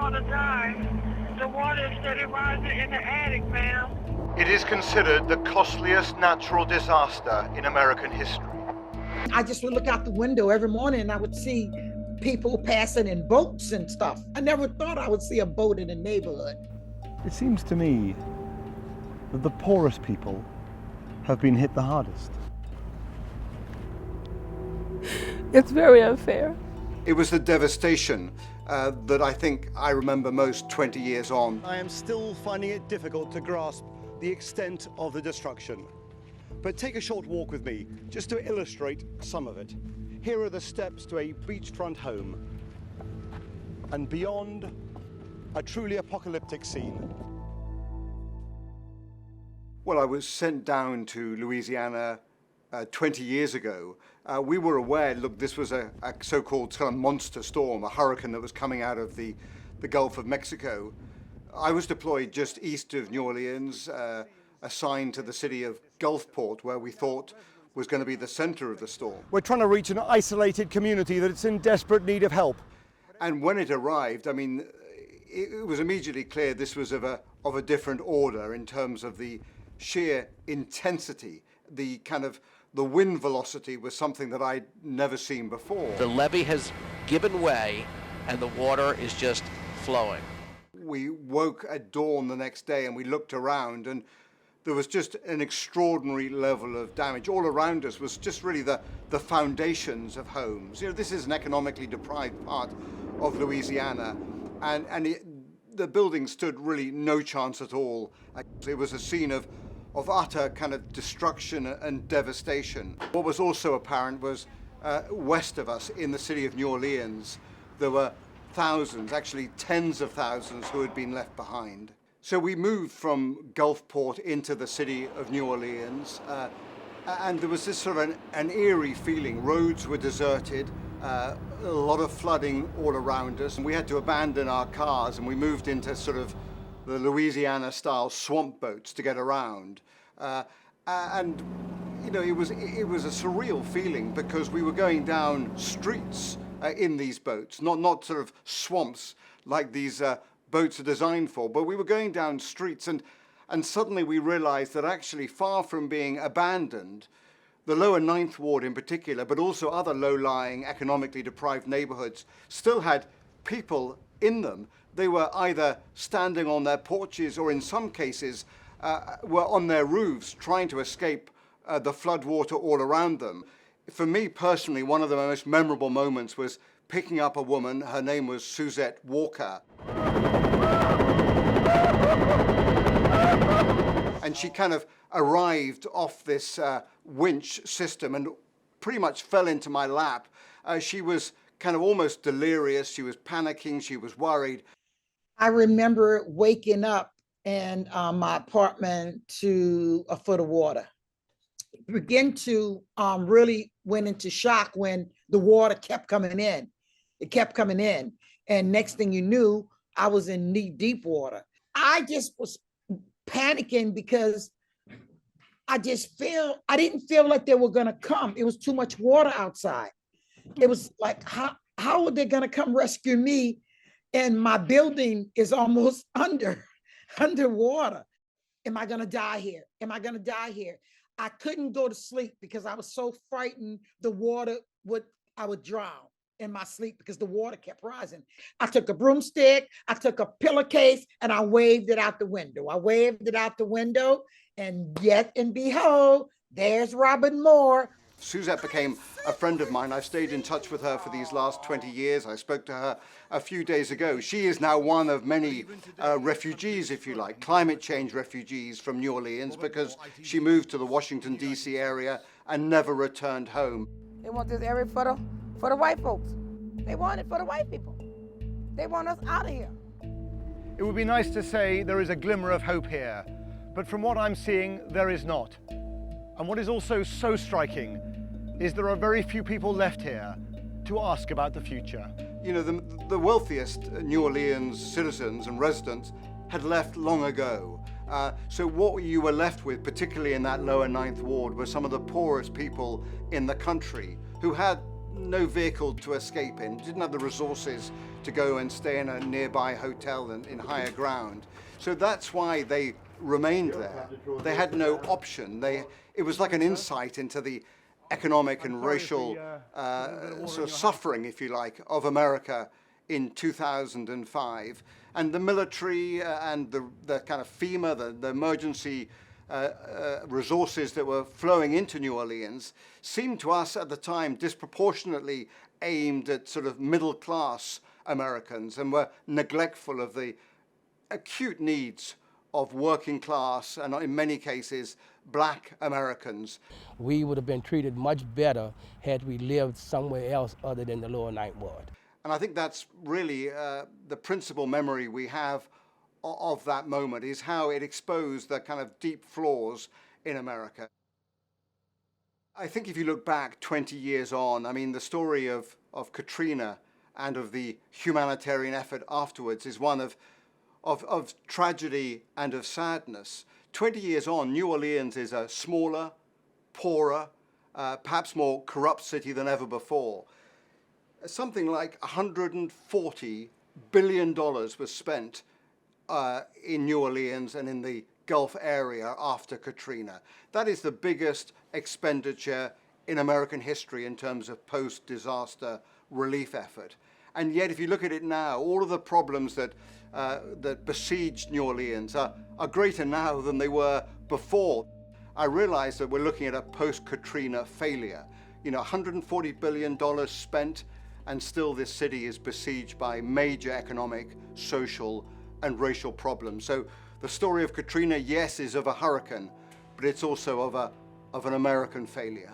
want to die. The water is steady rising in the attic, ma'am. It is considered the costliest natural disaster in American history. I just would look out the window every morning and I would see people passing in boats and stuff. I never thought I would see a boat in a neighborhood. It seems to me that the poorest people have been hit the hardest. It's very unfair. It was the devastation that I think I remember most 20 years on. I am still finding it difficult to grasp the extent of the destruction. But take a short walk with me, just to illustrate some of it. Here are the steps to a beachfront home. And beyond, a truly apocalyptic scene. Well, I was sent down to Louisiana 20 years ago. We were aware, look, this was a so-called kind of monster storm, a hurricane that was coming out of the Gulf of Mexico. I was deployed just east of New Orleans, assigned to the city of Gulfport, where we thought was going to be the center of the storm. We're trying to reach an isolated community that's in desperate need of help. And when it arrived, I mean, it was immediately clear this was of a different order in terms of the sheer intensity. The wind velocity was something that I'd never seen before. The levee has given way and the water is just flowing. We woke at dawn the next day and we looked around and there was just an extraordinary level of damage. All around us was just really the foundations of homes. You know, this is an economically deprived part of Louisiana, and the building stood really no chance at all. It was a scene of utter kind of destruction and devastation. What was also apparent was west of us in the city of New Orleans, there were thousands, actually tens of thousands who had been left behind. So we moved from Gulfport into the city of New Orleans, and there was this sort of an eerie feeling. Roads were deserted, a lot of flooding all around us, and we had to abandon our cars, and we moved into sort of the Louisiana-style swamp boats to get around. And you know, it was a surreal feeling because we were going down streets in these boats, not sort of swamps like these boats are designed for, but we were going down streets, and suddenly we realized that actually, far from being abandoned, the lower Ninth Ward in particular, but also other low-lying, economically deprived neighborhoods, still had people in them. They were either standing on their porches or in some cases were on their roofs trying to escape the floodwater all around them. For me personally, one of the most memorable moments was picking up a woman. Her name was Suzette Walker. And she kind of arrived off this winch system and pretty much fell into my lap. She was kind of almost delirious. She was panicking. She was worried. I remember waking up in my apartment to a foot of water. Began to really went into shock when the water kept coming in. It kept coming in. And next thing you knew, I was in knee-deep water. I just was panicking because I didn't feel like they were gonna come. It was too much water outside. It was like, how are they gonna come rescue me? And my building is almost underwater. Am I gonna die here? Am I gonna die here? I couldn't go to sleep because I was so frightened I would drown in my sleep because the water kept rising. I took a broomstick, I took a pillowcase, and I waved it out the window. And yet and behold, there's Robin Moore. Suzette became a friend of mine. I've stayed in touch with her for these last 20 years. I spoke to her a few days ago. She is now one of many refugees, if you like, climate change refugees from New Orleans, because she moved to the Washington, D.C. area and never returned home. They want this area for the white folks. They want it for the white people. They want us out of here. It would be nice to say there is a glimmer of hope here, but from what I'm seeing, there is not. And what is also so striking is there are very few people left here to ask about the future. You know, the wealthiest New Orleans citizens and residents had left long ago. So what you were left with, particularly in that lower Ninth Ward, were some of the poorest people in the country who had no vehicle to escape in, didn't have the resources to go and stay in a nearby hotel in higher ground. So that's why they remained there. They had no option. It was like an insight into the economic and racial sort of suffering, if you like, of America in 2005. And the military and the kind of FEMA, the emergency resources that were flowing into New Orleans seemed to us at the time disproportionately aimed at sort of middle-class Americans and were neglectful of the acute needs of working class and in many cases black Americans. We would have been treated much better had we lived somewhere else other than the Lower Ninth Ward. And I think that's really the principal memory we have of that moment, is how it exposed the kind of deep flaws in America. I think if you look back 20 years on, I mean, the story of Katrina and of the humanitarian effort afterwards is one of tragedy and of sadness. 20 years on, New Orleans is a smaller, poorer, perhaps more corrupt city than ever before. Something like $140 billion was spent in New Orleans and in the Gulf area after Katrina. That is the biggest expenditure in American history in terms of post-disaster relief effort. And yet, if you look at it now, all of the problems that besieged New Orleans are greater now than they were before. I realize that we're looking at a post-Katrina failure. You know, $140 billion spent, and still this city is besieged by major economic, social, and racial problems. So the story of Katrina, yes, is of a hurricane, but it's also of an American failure.